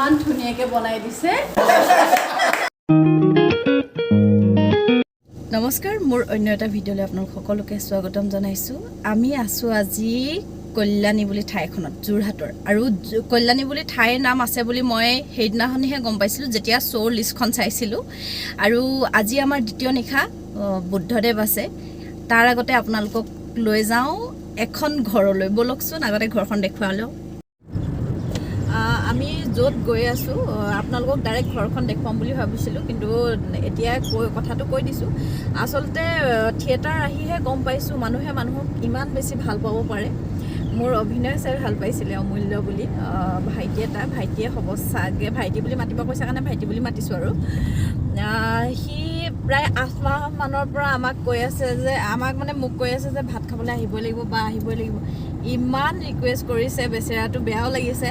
ইমান ধুনীয়াকৈ বনাই দিছে। নমস্কাৰ, মোৰ অন্য এটা ভিডিঅ'লৈ আপোনালোক সকলোকে স্বাগতম জনাইছোঁ। আমি আছোঁ আজি কল্যাণী বুলি ঠাইখনত, যোৰহাটৰ। আৰু কল্যাণী বুলি ঠাইৰ নাম আছে বুলি মই সেইদিনাখনিহে গম পাইছিলোঁ যেতিয়া শ্ব' লিষ্টখন চাইছিলোঁ। আৰু আজি আমাৰ দ্বিতীয় নিশা বুদ্ধদেৱ আছে। তাৰ আগতে আপোনালোকক লৈ যাওঁ এখন ঘৰলৈ। ব'লকচোন আগতে ঘৰখন দেখুৱাই লওঁ। আমি য'ত গৈ আছোঁ আপোনালোকক ডাইৰেক্ট ঘৰখন দেখুৱাম বুলি ভাবিছিলোঁ, কিন্তু এতিয়া কথাটো কৈ দিছোঁ। আচলতে থিয়েটাৰ আহিহে গম পাইছোঁ মানুহে মানুহক ইমান বেছি ভাল পাব পাৰে। মোৰ অভিনয় চাই ভাল পাইছিলে অমূল্য বুলি ভাইটিয়ে হ'ব চাগে, ভাইটি বুলি মাতিব কৈছে কাৰণে ভাইটি বুলি মাতিছোঁ। আৰু সি প্ৰায় 8 মাহমানৰ পৰা আমাক কৈ আছে যে মোক কৈ আছে যে ভাত খাবলৈ আহিবই লাগিব। ইমান ৰিকুৱেষ্ট কৰিছে, বেচেৰাটো বেয়াও লাগিছে।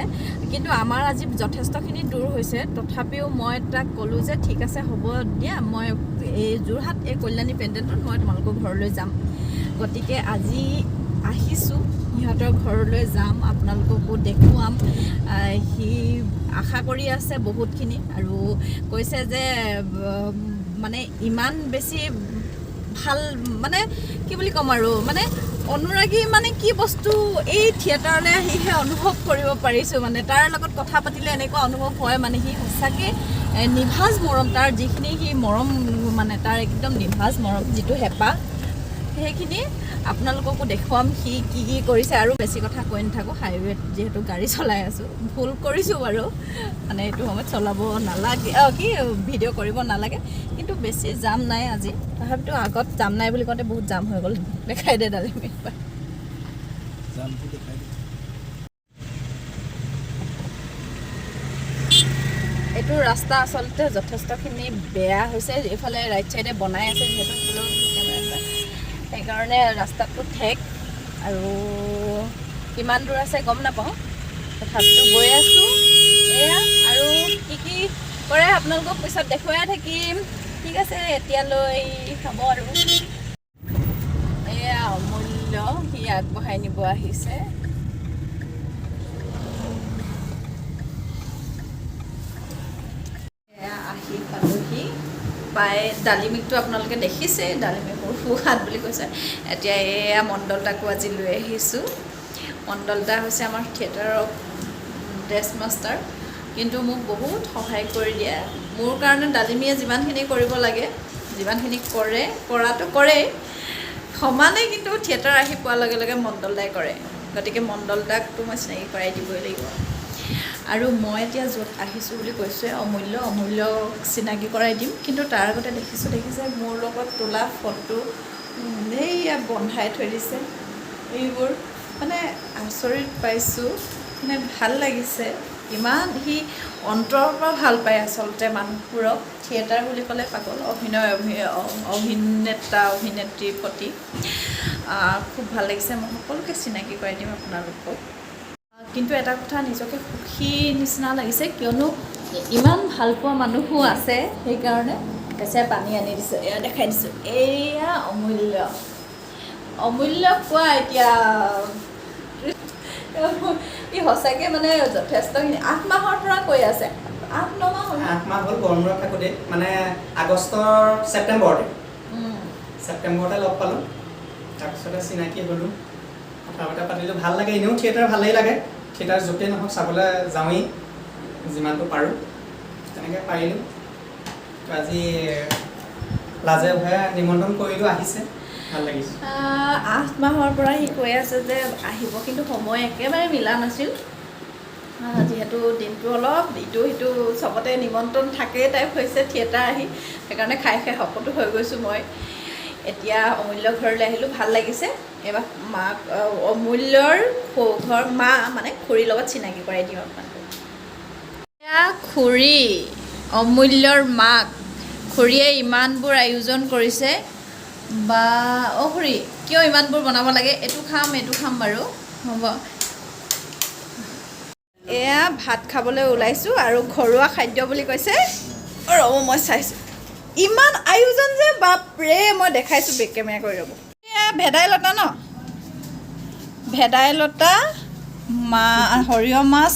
কিন্তু আমাৰ আজি যথেষ্টখিনি দূৰ হৈছে, তথাপিও মই তাক ক'লোঁ যে ঠিক আছে হ'ব দিয়া, মই এই যোৰহাট এই কল্যাণী পেণ্ডেলটোত মই তোমালোকৰ ঘৰলৈ যাম। গতিকে আজি আহিছোঁ, সিহঁতৰ ঘৰলৈ যাম, আপোনালোককো দেখুৱাম। সি আশা কৰি আছে বহুতখিনি, আৰু কৈছে যে মানে ইমান বেছি ভাল, মানে কি বুলি ক'ম আৰু, মানে অনুৰাগী মানে কি বস্তু এই থিয়েটাৰলৈ আহিহে অনুভৱ কৰিব পাৰিছোঁ। মানে তাৰ লগত কথা পাতিলে এনেকুৱা অনুভৱ হয়, মানে সি সঁচাকৈ নিভাঁজ মৰম, তাৰ যিখিনি সি মৰম, মানে তাৰ একদম নিভাঁজ মৰম, যিটো হেঁপাহ, সেইখিনি আপোনালোককো দেখুৱাম সি কি কৰিছে। আৰু বেছি কথা কৈ নাথাকোঁ, হাইৱেত যিহেতু গাড়ী চলাই আছোঁ, ভুল কৰিছোঁ বাৰু, মানে এইটো সময়ত চলাব নালাগে, ভিডিঅ' কৰিব নালাগে, কিন্তু বেছি জাম নাই আজি। তথাপিতো আগত জাম নাই বুলি কওঁতে বহুত জাম হৈ গ'ল। দেখাই দে ডালিমি, এইটো ৰাস্তা আচলতে যথেষ্টখিনি বেয়া হৈছে। এইফালে ৰাইট চাইডে বনাই আছে, যিহেতু সেইকাৰণে ৰাস্তাটো ঠেক, আৰু কিমান দূৰ আছে গম নাপাওঁ, তথাপিতো গৈ আছোঁ। এয়া আৰু কি কৰে আপোনালোকক পিছত দেখুৱাই থাকিম। ঠিক আছে, এতিয়ালৈ খাব। আৰু এয়া অমূল্য, সি আগবঢ়াই নিব আহিছে। এয়া আহি পালোহি, পাই ডালিমিকটো আপোনালোকে দেখিছে, ডালিমি মোৰ সুহাত বুলি কৈছে। এতিয়া এয়া মণ্ডলতাকো আজি লৈ আহিছোঁ। মণ্ডলতা হৈছে আমাৰ থিয়েটাৰৰ ড্ৰেছ মাষ্টাৰ, কিন্তু মোক বহুত সহায় কৰি দিয়ে। মোৰ কাৰণে ডালিমিয়ে যিমানখিনি কৰিব লাগে, যিমানখিনি কৰাটো কৰেই সমানেই, কিন্তু থিয়েটাৰ আহি পোৱাৰ লগে লগে মণ্ডলদাই কৰে। গতিকে মণ্ডলদাকতো মই চিনাকি কৰাই দিবই লাগিব। আৰু মই এতিয়া য'ত আহিছোঁ বুলি কৈছোঁ অমূল্যক চিনাকি কৰাই দিম, কিন্তু তাৰ আগতে দেখিছে মোৰ লগত তোলা ফটো এইয়া বন্ধাই থৈ দিছে। এইবোৰ মানে আচৰিত পাইছোঁ, মানে ভাল লাগিছে। ইমান সি অন্তৰৰ পৰা ভাল পায় আচলতে মানুহবোৰক। থিয়েটাৰ বুলি ক'লে পাগল, অভিনেত্ৰীৰ প্ৰতি খুব ভাল লাগিছে। মই সকলোকে চিনাকি কৰাই দিম আপোনালোকক। কিন্তু এটা কথা, নিজকে সুখী নিচিনা লাগিছে, কিয়নো ইমান ভাল পোৱা মানুহো আছে। সেইকাৰণে বেচেৰাই পানী আনি দিছোঁ, এয়া দেখাই দিছোঁ। এয়া অমূল্য কোৱা এতিয়া। ই সঁচাকৈ মানে যথেষ্টখিনি 8 মাহৰ পৰা কৈ আছে। 8-9 মাহ হ'ল। 8 মাহ হ'ল গৰমূৰত থাকোঁতে, মানে ছেপ্টেম্বৰতে লগ পালোঁ। তাৰপিছতে চিনাকি হ'লোঁ, কথা বতৰা পাতিলোঁ, ভাল লাগে। এনেও থিয়েটাৰ ভালেই লাগে, থিয়েটাৰ য'তেই নহওক চাবলৈ যাওঁৱেই যিমানটো পাৰোঁ, তেনেকৈ পাৰিলোঁ। আজি লাজে ভয়ে নিমন্ত্ৰণ কৰিলোঁ, আহিছে, ভাল লাগিছে। 8 মাহৰ পৰা সি কৈ আছে যে আহিব, কিন্তু সময় একেবাৰে মিলা নাছিল। যিহেতু দিনটো অলপ ইটো সিটো চবতে নিমন্ত্ৰণ থাকেই টাইপ হৈছে থিয়েটাৰ আহি, সেইকাৰণে খাই শকতো হৈ গৈছোঁ মই। এতিয়া অমূল্য ঘৰলৈ আহিলোঁ, ভাল লাগিছে। এইবাৰ মাক অমূল্যৰ ঘৰ মা মানে খুৰীৰ লগত চিনাকি কৰাই দিওঁ আপোনালোকক। এয়া খুৰী, অমূল্যৰ মাক। খুৰীয়ে ইমানবোৰ আয়োজন কৰিছে বা। খুৰী কিয় ইমানবোৰ বনাব লাগে? এইটো খাম বাৰু, হ'ব। এয়া ভাত খাবলৈ ওলাইছোঁ, আৰু ঘৰুৱা খাদ্য বুলি কৈছে। ৰ'ব মই চাইছোঁ, ইমান আয়োজন যে, বাপৰে। মই দেখাইছোঁ বেক কেমেৰা কৰি, ৰ'ব। এয়া ভেদাইলতা ন, ভেদাইলতা, সৰিয়হ মাছ,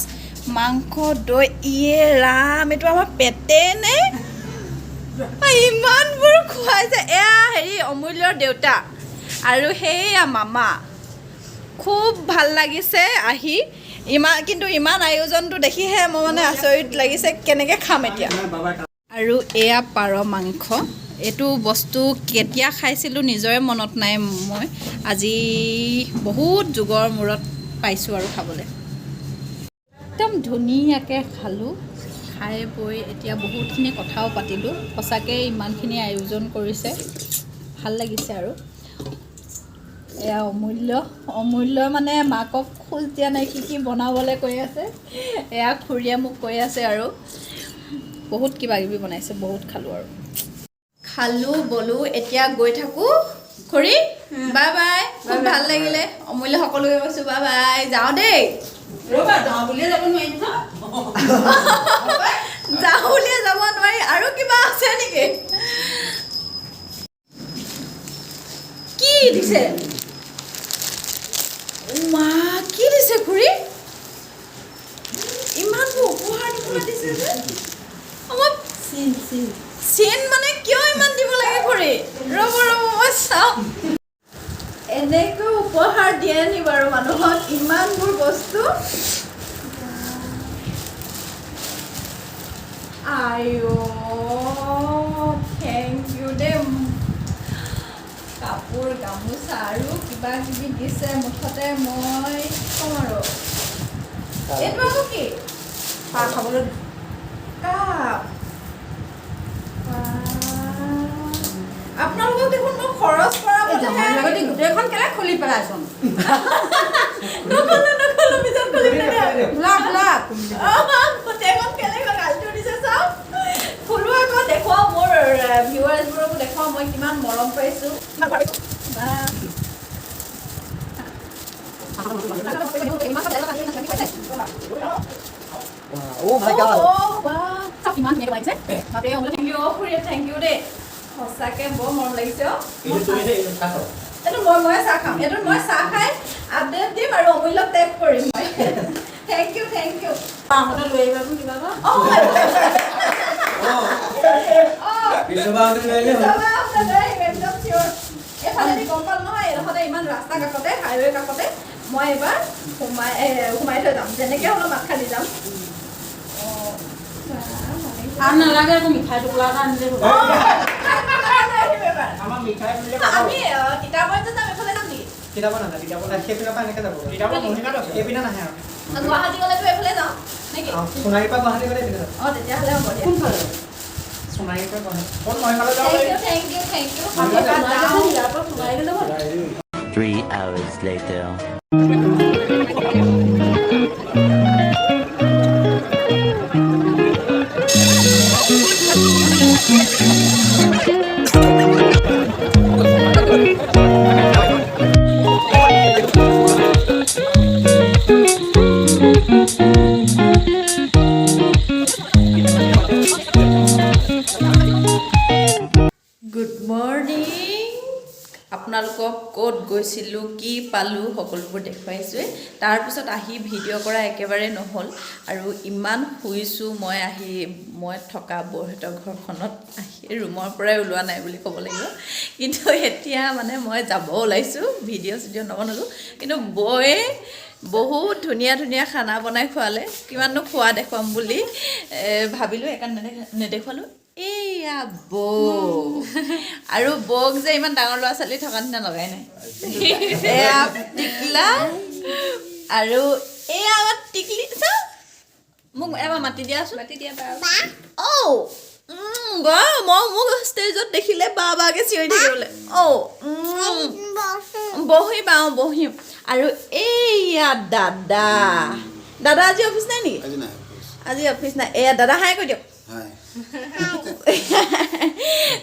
মাংস দৈ ইয়ে ৰাম এইটো আমাৰ পেটে নে ইমানবোৰ খুৱাইছে এয়া হেৰি অমূল্যৰ দেউতা আৰু সেয়া মামা খুব ভাল লাগিছে আহি কিন্তু ইমান আয়োজনটো দেখিহে মই মানে আচৰিত লাগিছে কেনেকৈ খাম এতিয়া আৰু এয়া পাৰ মাংস এইটো বস্তু কেতিয়া খাইছিলোঁ নিজৰে মনত নাই মই আজি বহুত যুগৰ মূৰত পাইছোঁ আৰু খাবলৈ একদম ধুনীয়াকৈ খালোঁ খাই বৈ এতিয়া বহুতখিনি কথাও পাতিলোঁ সঁচাকৈ ইমানখিনি আয়োজন কৰিছে ভাল লাগিছে আৰু এয়া অমূল্য মানে মাকক খোজ দিয়া নাই কি বনাবলৈ কৈ আছে এয়া খুৰীয়ে মোক কৈ আছে আৰু বহুত কিবা কিবি বনাইছে বহুত খালোঁ আৰু খালোঁ বলোঁ এতিয়া গৈ থাকোঁ খুৰী বাই বাই খুব ভাল লাগিলে অমূল্য সকলোকে কৈছোঁ বাই বাই যাওঁ দেই যাওঁ বুলিয়ে যাব নোৱাৰি আৰু কিবা আছে নেকি কি দিছে মা কি দিছে খুৰী ইমানবোৰ উপহাৰ দিবলৈ দিছে যে আমাক চেন মানে কিয় ইমান দিব লাগে খুৰী ৰ'ব মই চাওঁ এনেকৈ উপহাৰ দিয়ে নি বাৰু মানুহক ইমানবোৰ বস্তু থেংক ইউ দেই কাপোৰ গামোচা আৰু কিবা কিবি দিছে মুঠতে মই ক'ম আৰু এইটো আকৌ কি চাহ খাবলৈ কাপ আপোনালোকক দেখোন মই খৰচ কৰা গোটেইখন কেলে খুলি পেলাইছোন নকলো পিছত খুলি পেলাই গোটেইখন কেলে গালিটো দিছে চাওক খুলো আকৌ দেখুৱাওঁ মোৰ ভিউৱাৰ্ছবোৰকো দেখুৱাওঁ মই কিমান মৰম পাইছোঁ থেংক ইউ দেই সঁচাকৈ বৰ মৰম লাগিছে এইটো মই চাহ খাম এইটো মই চাহ খাই আপডেট দিম আৰু অমূল্যক টেগ কৰিম মই থেংক ইউ লৈ আহিবাচোন কিবা এইফালেদি গম পালোঁ নহয় এইডোখৰতে ইমান ৰাস্তা কাষতে হাইৱে কাষতে মই এবাৰ সোমাই থৈ যাম যেনেকৈ হ'লেও মাত খালি যাম নালাগে আকৌ মিঠাই টুকুৰা এটা আনিলে আমি কিতাপত যে যাম এইফালে যাম নেকি কিতাপত নাযায় কিতাপত সেইপিনৰ পৰা এনেকৈ যাব কিতাপত সেইপিনে নাহে আৰু গুৱাহাটী গ'লেতো এইফালে যাওঁ নেকি সোণাৰীৰ পৰা গুৱাহাটী গ'লে এইপিনে যাম তেতিয়াহ'লে হ'ব দিয়া কোনফালে সোণাৰীৰ পৰা Guwahati thank you 3 hours later. Good morning আপোনালোকক ক'ত গৈছিলোঁ কি পালোঁ সকলোবোৰ দেখুৱাইছোঁৱেই তাৰপিছত আহি ভিডিঅ' কৰা একেবাৰে নহ'ল আৰু ইমান শুইছোঁ মই থকা বৌহঁতৰ ঘৰখনত আহি ৰুমৰ পৰাই ওলোৱা নাই বুলি ক'ব লাগিব কিন্তু এতিয়া মানে মই যাব ওলাইছোঁ ভিডিঅ' চিডিঅ' নবনালোঁ কিন্তু বৌয়ে বহুত ধুনীয়া খানা বনাই খোৱালে কিমাননো খোৱা দেখুৱাম বুলি ভাবিলোঁ সেইকাৰণে নেদেখুৱালোঁ এয়া বৌ আৰু বৌক যে ইমান ডাঙৰ ল'ৰা ছোৱালী থকা নিচিনা লগাই নাই এয়া টিকলা আৰু এয়া আমাৰ টিকলি চাওঁ মোক এবাৰ মাতি দিয়াচোন মই মোক ষ্টেজত দেখিলে বাকে চিঞৰি থাকিবলৈ বহিম আৰু এইয়া দাদা আজি অফিচ নাই নেকি আজি অফিচ নাই এয়া দাদা হাই কৈ দিয়ক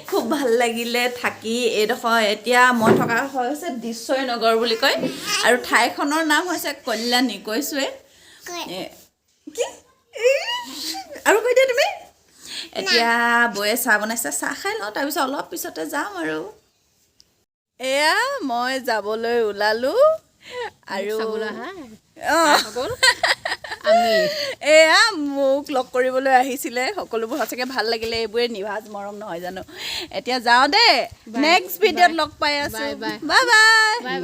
খুব ভাল লাগিলে থাকি এইডোখৰ এতিয়া মই থকা হৈছে দিশয় নগৰ বুলি কয় আৰু ঠাইখনৰ নাম হৈছে কল্যাণী কৈছোৱে কি আৰু কৈ দিয়া তুমি এতিয়া বৌয়ে চাহ বনাইছে চাহ খাই লওঁ তাৰপিছত অলপ পিছতে যাম আৰু এয়া মই যাবলৈ ওলালোঁ আৰু লগ কৰিবলৈ আহিছিলে সকলোবোৰ সঁচাকৈ ভাল লাগিলে এইবোৰে নিভাজ মৰম নহয় জানো এতিয়া যাওঁ দেই নেক্সট ভিডিঅ'ত লগ পাই আছোঁ বাই বাই